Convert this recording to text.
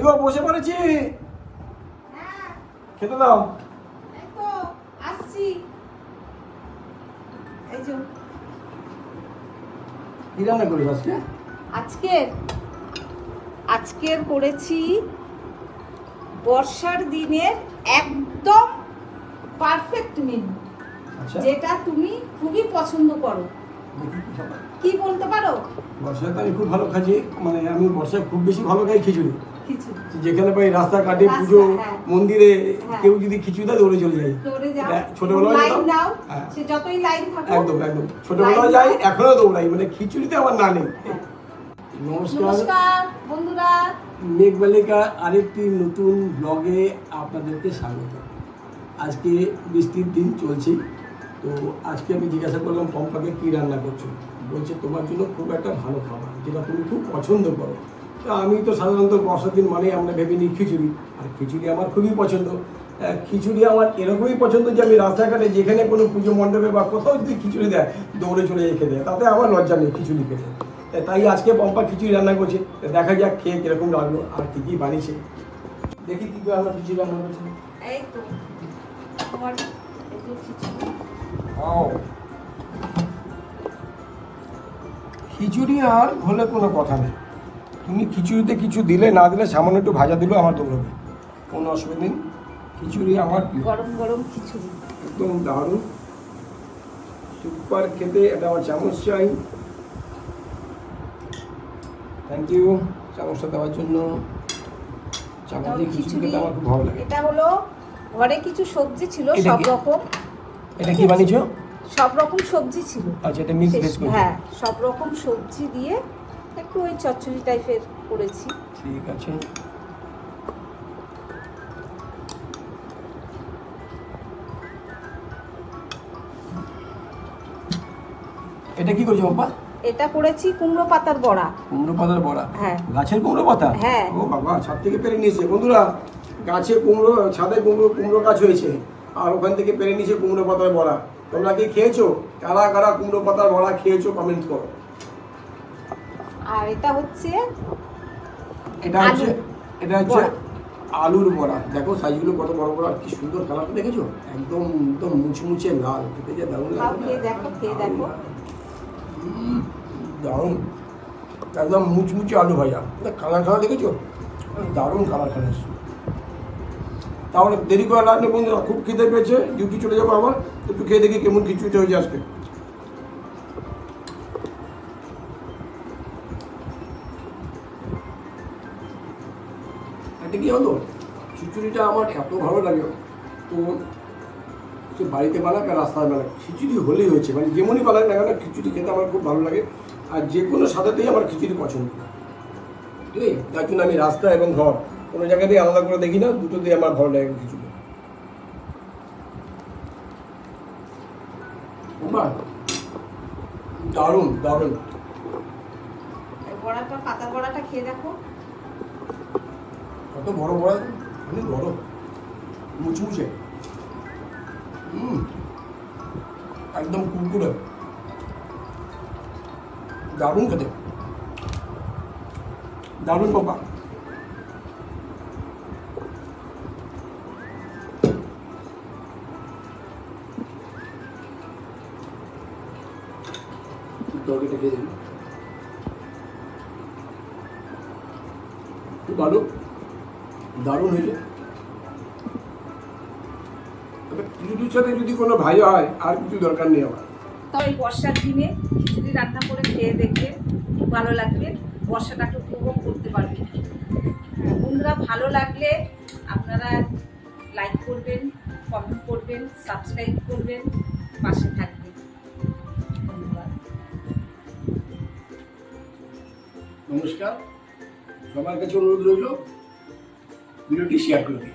গো বসে পড়েছি, খেতে দাও। আসছি। এই যে কি রান্না করিস আজকে? আজকের করেছি বর্ষার দিনের একদম পারফেক্ট মেনু, যেটা তুমি খুবই পছন্দ করো। কি বলতে পারো? বর্ষায় তো আমি খুব ভালো খাচ্ছি, মানে আমি বর্ষায় খুব বেশি ভালো খাই খিচুড়ি। খিচুড়ি যেখানে পাই রাস্তাঘাটে পুজো মন্দিরে কেউ যদি খিচুড়ি দেয় দৌড়ে চলে যাই। ছোটবেলায় যতই লাইন থাকে একদম একদম ছোটবেলায় যাই, এখনো দৌড়াই, মানে খিচুড়িতে আমার না নেই। নমস্কার বন্ধুরা, মেঘবালিকা আরেকটি নতুন ব্লগে আপনাদেরকে স্বাগত। আজকে বৃষ্টির দিন চলছে, তো আজকে আমি জিজ্ঞাসা করলাম পম্পাকে কী রান্না করছো। বলছে তোমার জন্য খুব একটা ভালো খাবার যেটা তুমি খুব পছন্দ করো। তো আমি তো সাধারণত বর্ষার দিন মানে আমরা ভেবে নিই খিচুড়ি, আর খিচুড়ি আমার খুবই পছন্দ। খিচুড়ি আমার এরকমই পছন্দ যে আমি রাস্তাঘাটে যেখানে কোনো পুজো মণ্ডপে বা কোথাও যদি খিচুড়ি দেয় দৌড়ে চলে যাই খেতে, তাতে আমার লজ্জা নেই খিচুড়ি খেতে। তাই আজকে পম্পা খিচুড়ি রান্না করছে, দেখা যাক খেয়ে কিরকম লাগলো আর কী কী বানিয়েছে। দেখি কী করে আমরা খিচুড়ি রান্না করছি। এই তো তোমার এই যে খিচুড়ি। খিচুড়ি আর হলে কোনো কথা নেই, তুমি খিচুড়িতে কিছু দিলে না দিলে সামান্য একটু ভাজা দিলেও আমার দৌড়বে, কোনো অসুবিধা নেই। খিচুড়ি আমার গরম গরম খিচুড়ি একদম দারুণ সুপার খেতে। এটা আমার চামচ চাই, থ্যাংক ইউ চামচটা দেওয়ার জন্য। চামচ দিয়ে খিচুড়ি খেতে আমার খুব ভালো লাগে। এটা হলো ঘরে কিছু সবজি ছিল সব রকম। এটা কি বানিয়েছো? সব রকম সবজি ছিল। আচ্ছা, এটা মিক্স ভেজ করেছো? হ্যাঁ, সব রকম সবজি দিয়ে একটু ওই চচ্চড়ি টাইপের করেছি। ঠিক আছে, এটা কি করছো বাবা? এটা করেছি কুমড়ো পাতার বড়া। কুমড়ো পাতার বড়া? হ্যাঁ। গাছের কুমড়ো পাতা? হ্যাঁ। ও বাবা, ছাদ থেকে পেরে নিয়েছে। বন্ধুরা, গাছে কুমড়ো, ছাদে কুমড়ো গাছ হয়েছে, আর ওখান থেকে পেরে নিয়েছে কুমড়ো পাতার বড়া। তোমরা কি খেয়েছো? কারা কারা কুমড়ো পাতার বড়া খেয়েছো কমেন্ট করো। আর এটা হচ্ছে আলুর বড়া। দেখো সাইজগুলো কত বড় বড়, আর কি সুন্দর কালারটা দেখেছো? একদম একদম মুচমুচে লাল, খেতে যা দারুণ লাগে। খেয়ে দেখো, খেয়ে দেখো। দারুণ, একদম মুচমুচে আলু ভাজা। কালার দেখেছো? দারুণ কালার খানা। তাহলে দেরি করে লাগ নেই বন্ধুরা, খুব খিদে পেয়েছে, ডিউটি চলে যাবো আবার। একটু খেয়ে দেখি কেমন খিচুড়িটা হয়েছে আজকে। এটা কি হলো, খিচুড়িটা আমার এত ভালো লাগে, তো সে বাড়িতে বানাক আর রাস্তায় বানাক, খিচুড়ি হলেই হয়েছে। মানে যেমনই বানাক না কেন, খিচুড়ি খেতে আমার খুব ভালো লাগে, আর যে কোনো সাদাতেই আমার খিচুড়ি পছন্দ। ঠিক আছে, তার জন্য আমি রাস্তা এবং ঘর কোনো জায়গাতেই আলাদা করে দেখি না, দুটোতেই আমার ভালো লাগে খিচুড়ি। দারুণ দারুণ। বড়াটা, পাতার বড়াটা খেয়ে দেখো। কত বড় বড়, অনেক বড়, মুচমুচে, একদম কুরকুরে, দারুণ খেতে, দারুণ বাবা। তরকারিটা খেয়ে দেখি, খুব ভালো, দারুণ হয়েছে। তবে খিচুড়ির সাথে যদি কোনো ভাই হয় আর কিছু দরকার নেই আমার। তবে বর্ষার দিনে খিচুড়ি রান্না করে খেয়ে দেখবে, খুব ভালো লাগবে, বর্ষাটাকে উপভোগ করতে পারবে। বন্ধুরা, ভালো লাগলে আপনারা লাইক করবেন, কমেন্ট করবেন, সাবস্ক্রাইব করবেন, পাশে থাকবেন। ধন্যবাদ। নমস্কার, সবার কাছে অনুরোধ রইল ভিডিওটি শেয়ার করে দিন।